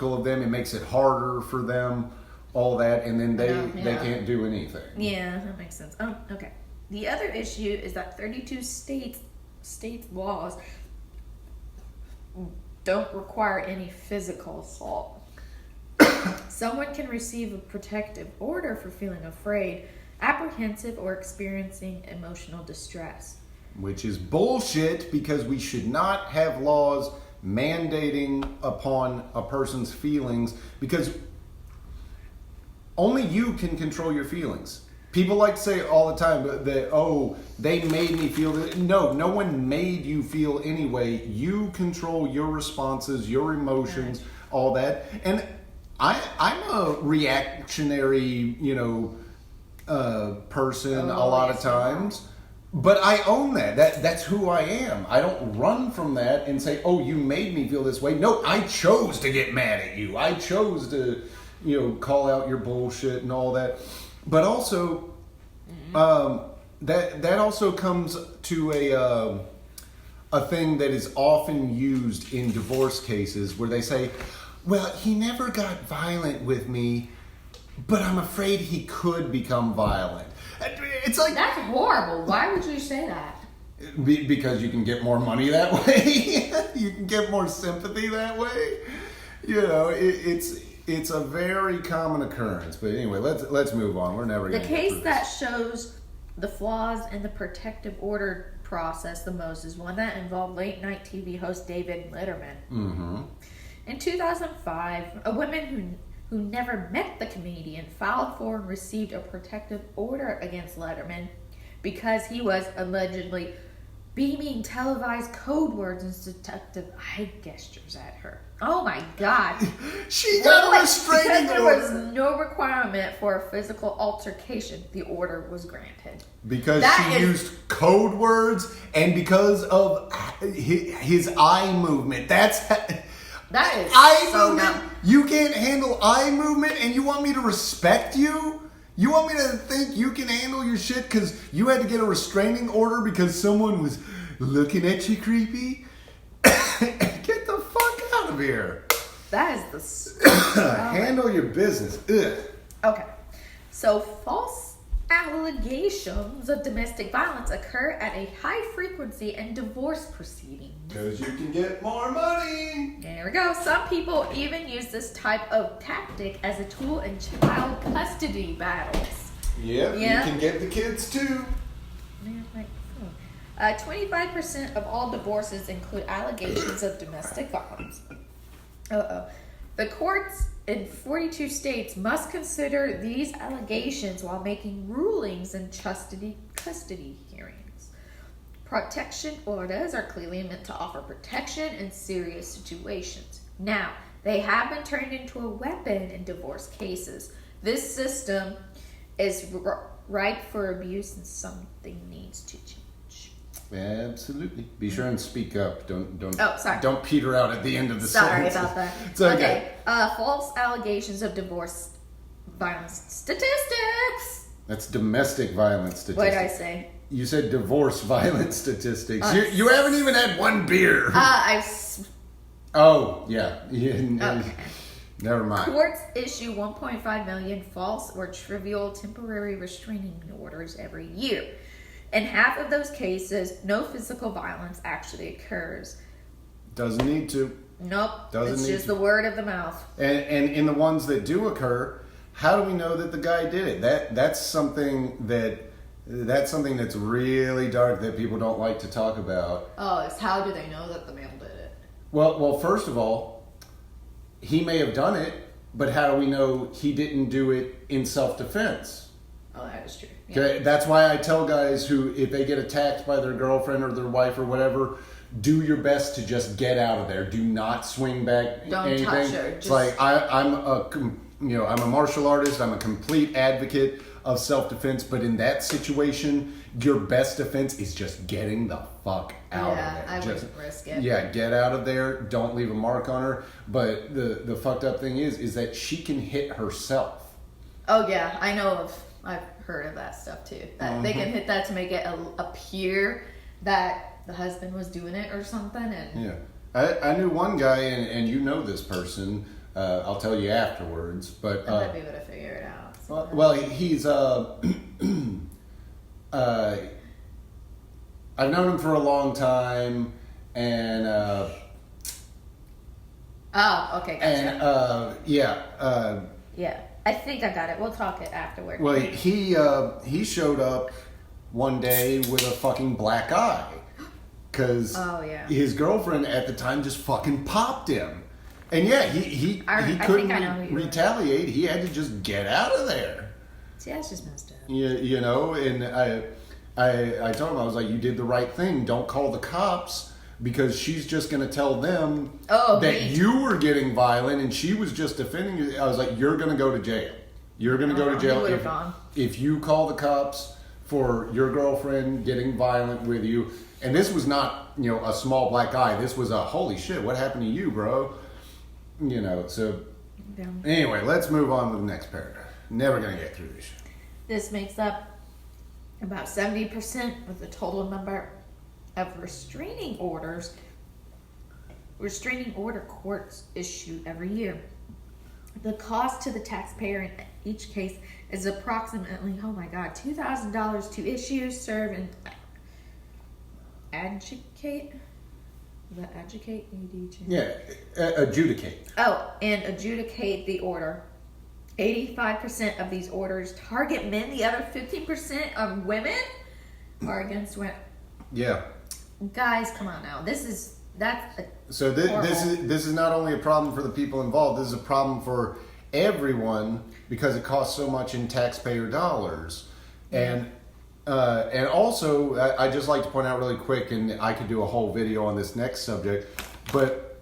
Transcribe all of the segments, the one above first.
of them. It makes it harder for them, all that, and then they can't do anything. Yeah, that makes sense. Okay. The other issue is that 32 states laws don't require any physical assault. Someone can receive a protective order for feeling afraid, apprehensive, or experiencing emotional distress. Which is bullshit, because we should not have laws mandating upon a person's feelings, because only you can control your feelings. People like to say all the time that, they made me feel that. No one made you feel anyway. You control your responses, your emotions, all that. And I'm a reactionary, person a lot of times. But I own that. That's who I am. I don't run from that and say, you made me feel this way. No, I chose to get mad at you. I chose to, call out your bullshit and all that. But also, that also comes to a thing that is often used in divorce cases where they say, well, he never got violent with me, but I'm afraid he could become violent. It's like, that's horrible. Why would you say that? Because you can get more money that way. You can get more sympathy that way. It's a very common occurrence. But anyway, let's move on. We're never going to get through this. The case that shows the flaws in the protective order process the most is one that involved late-night TV host David Letterman. Mm-hmm. In 2005, a woman who never met the comedian filed for and received a protective order against Letterman because he was allegedly beaming televised code words and seductive eye gestures at her. Oh my God. She got a restraining order. Because there was no requirement for a physical altercation, the order was granted. Because she used code words and because of his eye movement. That is eye so movement. Dumb. You can't handle eye movement and you want me to respect you? You want me to think you can handle your shit because you had to get a restraining order because someone was looking at you creepy? Get the fuck out of here. That is the... Handle your business. Ugh. Okay. So false allegations of domestic violence occur at a high frequency in divorce proceedings. Because you can get more money. There we go. Some people even use this type of tactic as a tool in child custody battles. Yep, you can get the kids too. 25% of all divorces include allegations of domestic violence. The courts in 42 states must consider these allegations while making rulings in custody hearings. Protection orders are clearly meant to offer protection in serious situations. Now, they have been turned into a weapon in divorce cases. This system is ripe for abuse and something needs to change. Absolutely. Be sure and speak up. Sorry. Don't peter out at the end of the sentence. Sorry about that. It's okay. False allegations of divorce violence statistics. That's domestic violence statistics. What did I say? You said divorce violence statistics. You haven't even had one beer. Oh, yeah. Okay. Never mind. Courts issue 1.5 million false or trivial temporary restraining orders every year. In half of those cases, no physical violence actually occurs. Doesn't need to. Nope. It's just the word of the mouth. And in the ones that do occur, how do we know that the guy did it? That's something that's really dark that people don't like to talk about. Oh, it's how do they know that the male did it? Well, first of all, he may have done it, but how do we know he didn't do it in self-defense? Oh, that is true. Yeah. Okay, that's why I tell guys who, if they get attacked by their girlfriend or their wife or whatever, do your best to just get out of there. Do not swing back. Don't anything. touch her. It's like I'm a martial artist. I'm a complete advocate of self-defense, but in that situation, your best defense is just getting the fuck out of there. I wouldn't risk it. Yeah, get out of there. Don't leave a mark on her. But the fucked up thing is that she can hit herself. Oh yeah, I know I've heard of that stuff too. That they can hit that to make it appear that the husband was doing it or something. And yeah, I knew one guy, and you know this person, I'll tell you afterwards. But I might be able to figure it out. well, he's I've known him for a long time, and okay, gotcha. And yeah, I think I got it. We'll talk it afterward. Well, he showed up one day with a fucking black eye, because his girlfriend at the time just fucking popped him, and he couldn't retaliate. He had to just get out of there. See, that's just messed up. You know, and I told him, I was like, you did the right thing. Don't call the cops, because she's just going to tell them that you were getting violent and she was just defending you. I was like, you're going to go to jail. You're going to go to jail if you call the cops for your girlfriend getting violent with you. And this was not, a small black eye. This was a, holy shit, what happened to you, bro? So anyway, let's move on to the next paragraph. Never going to get through this shit. This makes up about 70% of the total number of restraining order courts issue every year. The cost to the taxpayer in each case is approximately, $2,000 to issue, serve, and adjudicate. Adjudicate. And adjudicate the order. 85% of these orders target men. The other 15% of women are against women. Yeah. Guys, come on now. This is not only a problem for the people involved. This is a problem for everyone, because it costs so much in taxpayer dollars. And also, I just like to point out really quick, and I could do a whole video on this next subject, but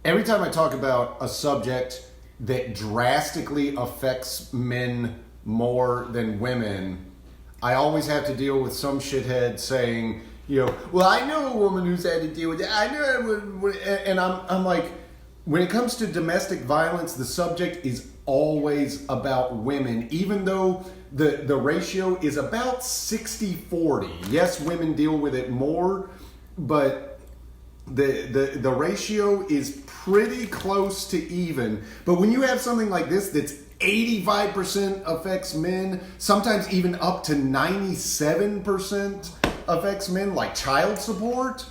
every time I talk about a subject that drastically affects men more than women, I always have to deal with some shithead saying, well, I know a woman who's had to deal with that. I know, and I'm like, when it comes to domestic violence, the subject is always about women, even though the ratio is about 60-40. Yes, women deal with it more, but the ratio is pretty close to even. But when you have something like this that's 85% affects men, sometimes even up to 97% affects men, like child support,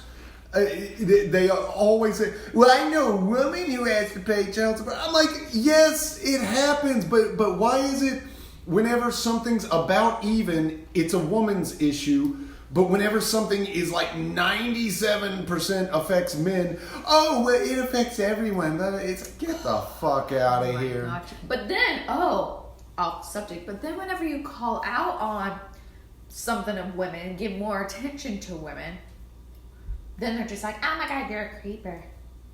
they always say, well, I know a woman who has to pay child support. I'm like, yes, it happens, but why is it whenever something's about even, it's a woman's issue, but whenever something is like 97% affects men, it affects everyone. It's get the fuck out of here. God. But then, off subject, but then whenever you call out on something of women and give more attention to women, then they're just like, oh my God, you're a creeper.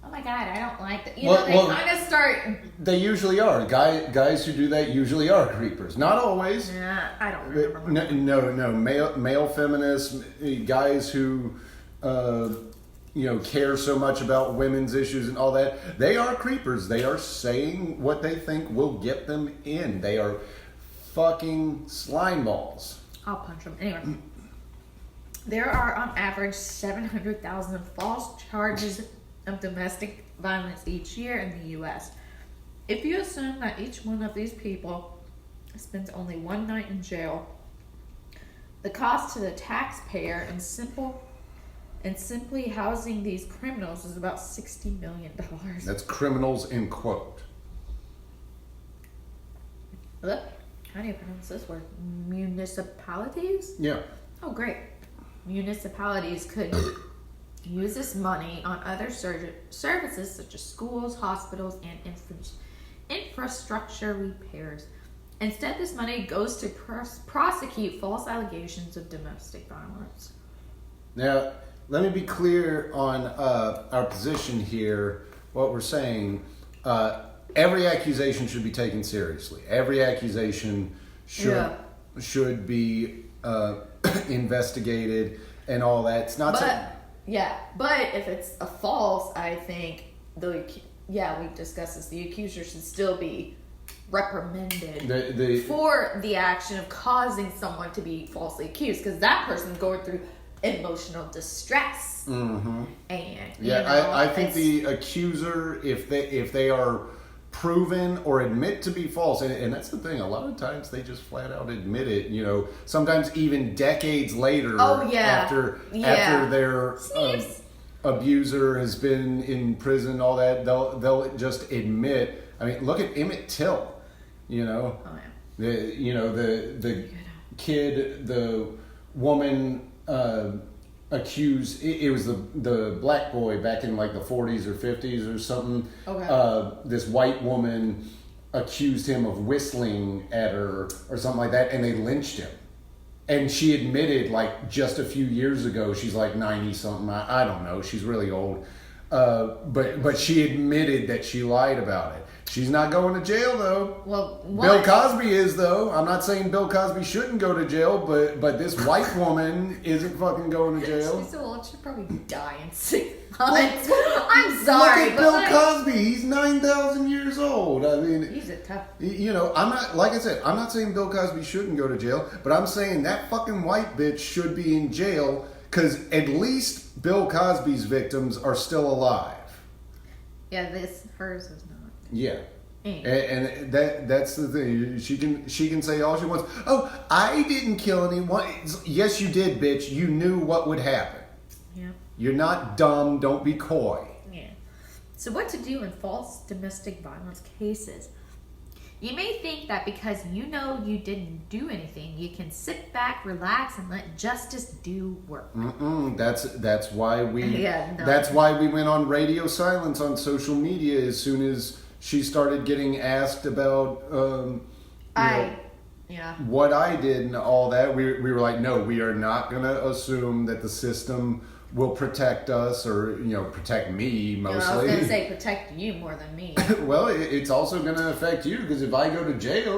Oh my God, I don't like that. They kind of start. They usually are. Guys who do that usually are creepers. Not always. Yeah, I don't remember. No. Male feminists, guys who, care so much about women's issues and all that, they are creepers. They are saying what they think will get them in. They are fucking slime balls. I'll punch them. Anyway. There are on average 700,000 false charges of domestic violence each year in the U.S. If you assume that each one of these people spends only one night in jail, the cost to the taxpayer in simply housing these criminals is about $60 million. That's criminals in quote. Look, how do you pronounce this word? Municipalities? Yeah. Oh, great. Municipalities could use this money on other services such as schools, hospitals, and infrastructure repairs. Instead, this money goes to prosecute false allegations of domestic violence. Now, let me be clear on our position here. What we're saying, every accusation should be taken seriously. Every accusation should be investigated and all that. It's not. But if it's a false, I think we've discussed this. The accuser should still be reprimanded for the action of causing someone to be falsely accused, because that person's going through emotional distress. Mm-hmm. And I think the accuser, if they are proven or admit to be false, and that's the thing, a lot of times they just flat out admit it, sometimes even decades later. After their abuser has been in prison, all that, they'll just admit. I mean, look at Emmett Till, the kid, the woman accused, it was the black boy back in like the 40s or 50s or something. Okay. This white woman accused him of whistling at her or something like that, and they lynched him. And she admitted, like, just a few years ago, she's like 90 something. I don't know. She's really old. But she admitted that she lied about it. She's not going to jail, though. Well, Bill Cosby is, though. I'm not saying Bill Cosby shouldn't go to jail, but this white woman isn't fucking going to jail. She's so old, she'll probably die in 6 months. I'm sorry. Look at Bill Cosby. He's 9,000 years old. I mean, he's a tough. I'm not, like I said, I'm not saying Bill Cosby shouldn't go to jail, but I'm saying that fucking white bitch should be in jail because at least Bill Cosby's victims are still alive. Yeah, hers is not. Yeah. And that's the thing. She can say all she wants. Oh, I didn't kill anyone. Yes, you did, bitch. You knew what would happen. Yeah. You're not dumb. Don't be coy. Yeah. So what to do in false domestic violence cases? You may think that because you didn't do anything, you can sit back, relax, and let justice do work. That's why we that's why we went on radio silence on social media as soon as she started getting asked about what I did and all that. We were like, no, we are not going to assume that the system will protect us or, protect me mostly. I was going to say protect you more than me. Well, it's also going to affect you because if I go to jail,